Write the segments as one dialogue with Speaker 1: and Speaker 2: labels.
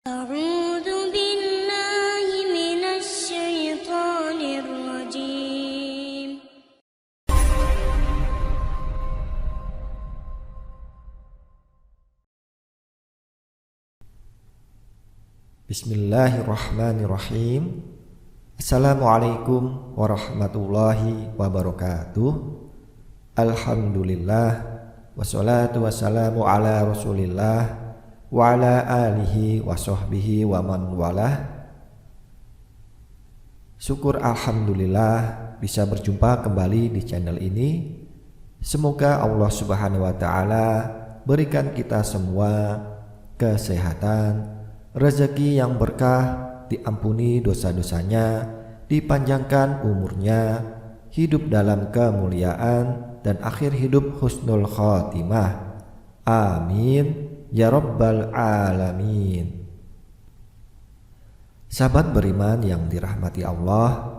Speaker 1: أعوذ بالله من الشيطان الرجيم.
Speaker 2: Bismillahirrahmanirrahim. Assalamualaikum warahmatullahi wabarakatuh. Alhamdulillah, wassalatu wassalamu ala rasulillah wa ala alihi wa sahbihi wa man walah. Syukur alhamdulillah bisa berjumpa kembali di channel ini. Semoga Allah Subhanahu wa taala berikan kita semua kesehatan, rezeki yang berkah, diampuni dosa-dosanya, dipanjangkan umurnya, hidup dalam kemuliaan, dan akhir hidup husnul khotimah. Amin ya rabbal alamin. Sahabat beriman yang dirahmati Allah,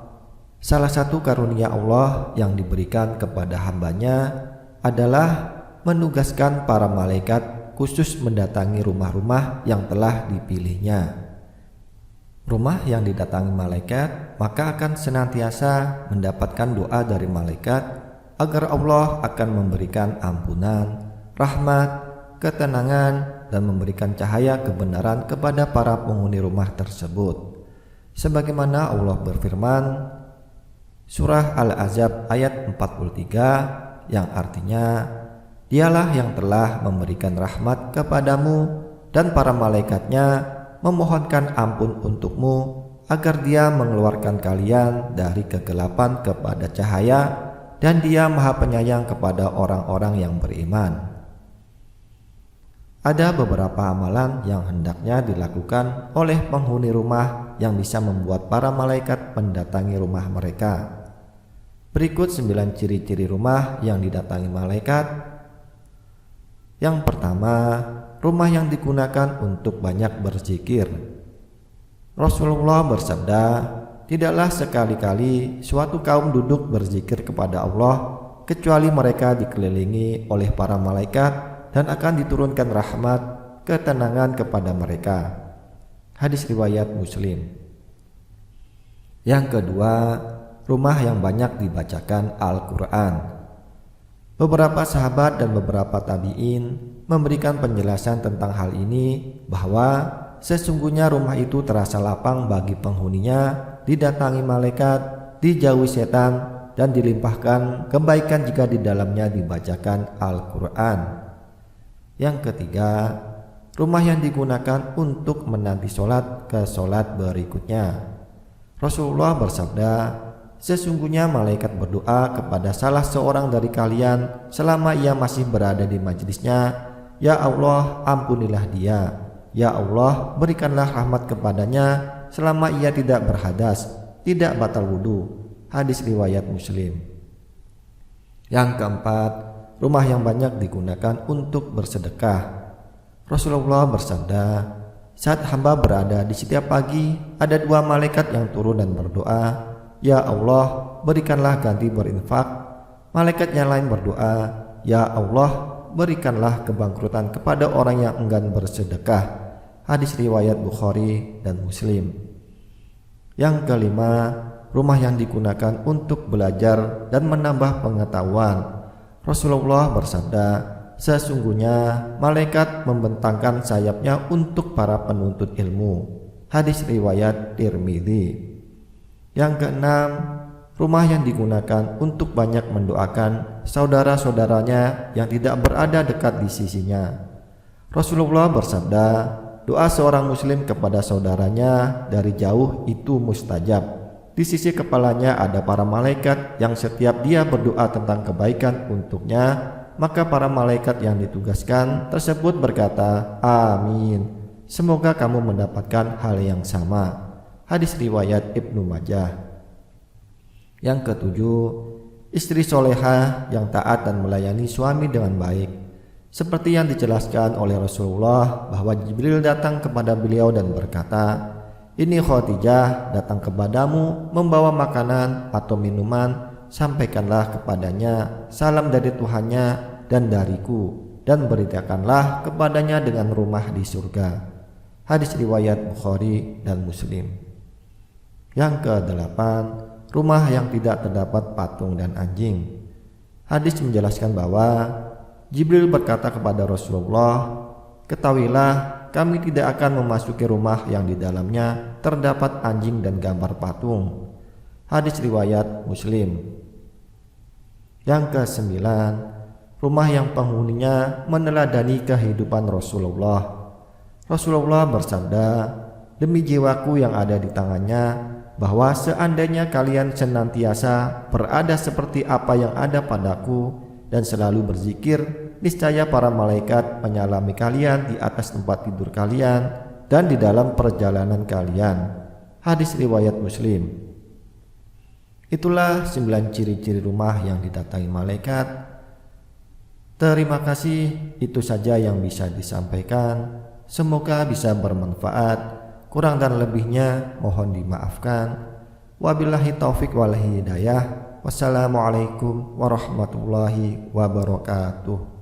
Speaker 2: salah satu karunia Allah yang diberikan kepada hambanya adalah menugaskan para malaikat khusus mendatangi rumah-rumah yang telah dipilihnya. Rumah yang didatangi malaikat maka akan senantiasa mendapatkan doa dari malaikat agar Allah akan memberikan ampunan, rahmat, ketenangan, dan memberikan cahaya kebenaran kepada para penghuni rumah tersebut. Sebagaimana Allah berfirman surah Al-Ahzab ayat 43 yang artinya, Dialah yang telah memberikan rahmat kepadamu dan para malaikatnya memohonkan ampun untukmu agar Dia mengeluarkan kalian dari kegelapan kepada cahaya, dan Dia Maha Penyayang kepada orang-orang yang beriman. Ada beberapa amalan yang hendaknya dilakukan oleh penghuni rumah yang bisa membuat para malaikat mendatangi rumah mereka. Berikut 9 ciri-ciri rumah yang didatangi malaikat. Yang pertama, rumah yang digunakan untuk banyak berzikir. Rasulullah bersabda, tidaklah sekali-kali suatu kaum duduk berzikir kepada Allah kecuali mereka dikelilingi oleh para malaikat dan akan diturunkan rahmat, ketenangan kepada mereka. Hadis riwayat Muslim. Yang kedua, rumah yang banyak dibacakan Al-Quran. Beberapa sahabat dan beberapa tabi'in memberikan penjelasan tentang hal ini, bahwa sesungguhnya rumah itu terasa lapang bagi penghuninya, didatangi malaikat, dijauhi setan, dan dilimpahkan kebaikan jika di dalamnya dibacakan Al-Quran. Yang ketiga, rumah yang digunakan untuk menanti sholat ke sholat berikutnya. Rasulullah bersabda, sesungguhnya malaikat berdoa kepada salah seorang dari kalian selama ia masih berada di majlisnya, Ya Allah, ampunilah dia. Ya Allah, berikanlah rahmat kepadanya selama ia tidak berhadas, tidak batal wudhu. Hadis riwayat Muslim. Yang keempat, rumah yang banyak digunakan untuk bersedekah. Rasulullah bersabda, saat hamba berada di setiap pagi, ada 2 malaikat yang turun dan berdoa, Ya Allah, berikanlah ganti berinfak. Malaikat yang lain berdoa, Ya Allah, berikanlah kebangkrutan kepada orang yang enggan bersedekah. Hadis riwayat Bukhari dan Muslim. Yang kelima, rumah yang digunakan untuk belajar dan menambah pengetahuan. Rasulullah bersabda, sesungguhnya malaikat membentangkan sayapnya untuk para penuntut ilmu. Hadis riwayat Tirmidzi. Yang keenam, rumah yang digunakan untuk banyak mendoakan saudara-saudaranya yang tidak berada dekat di sisinya. Rasulullah bersabda, doa seorang muslim kepada saudaranya dari jauh itu mustajab. Di sisi kepalanya ada para malaikat yang setiap dia berdoa tentang kebaikan untuknya, maka para malaikat yang ditugaskan tersebut berkata, Amin, semoga kamu mendapatkan hal yang sama. Hadis riwayat Ibnu Majah. Yang ketujuh, istri solehah yang taat dan melayani suami dengan baik. Seperti yang dijelaskan oleh Rasulullah bahwa Jibril datang kepada beliau dan berkata, ini Khadijah datang kepadamu membawa makanan atau minuman, sampaikanlah kepadanya salam dari Tuhannya dan dariku, dan beritakanlah kepadanya dengan rumah di surga. Hadis riwayat Bukhari dan Muslim. Yang ke-8, rumah yang tidak terdapat patung dan anjing. Hadis menjelaskan bahwa Jibril berkata kepada Rasulullah, "Ketahuilah, kami tidak akan memasuki rumah yang di dalamnya terdapat anjing dan gambar patung." Hadis riwayat Muslim. Yang ke-9, rumah yang penghuninya meneladani kehidupan Rasulullah. Rasulullah bersabda, "Demi jiwaku yang ada di tangannya, bahwa seandainya kalian senantiasa berada seperti apa yang ada padaku dan selalu berzikir, niscaya para malaikat menyalami kalian di atas tempat tidur kalian dan di dalam perjalanan kalian." Hadis riwayat Muslim. Itulah 9 ciri-ciri rumah yang didatangi malaikat. Terima kasih, itu saja yang bisa disampaikan. Semoga bisa bermanfaat. Kurang dan lebihnya mohon dimaafkan. Wabillahi taufik wal hidayah. Wassalamualaikum warahmatullahi wabarakatuh.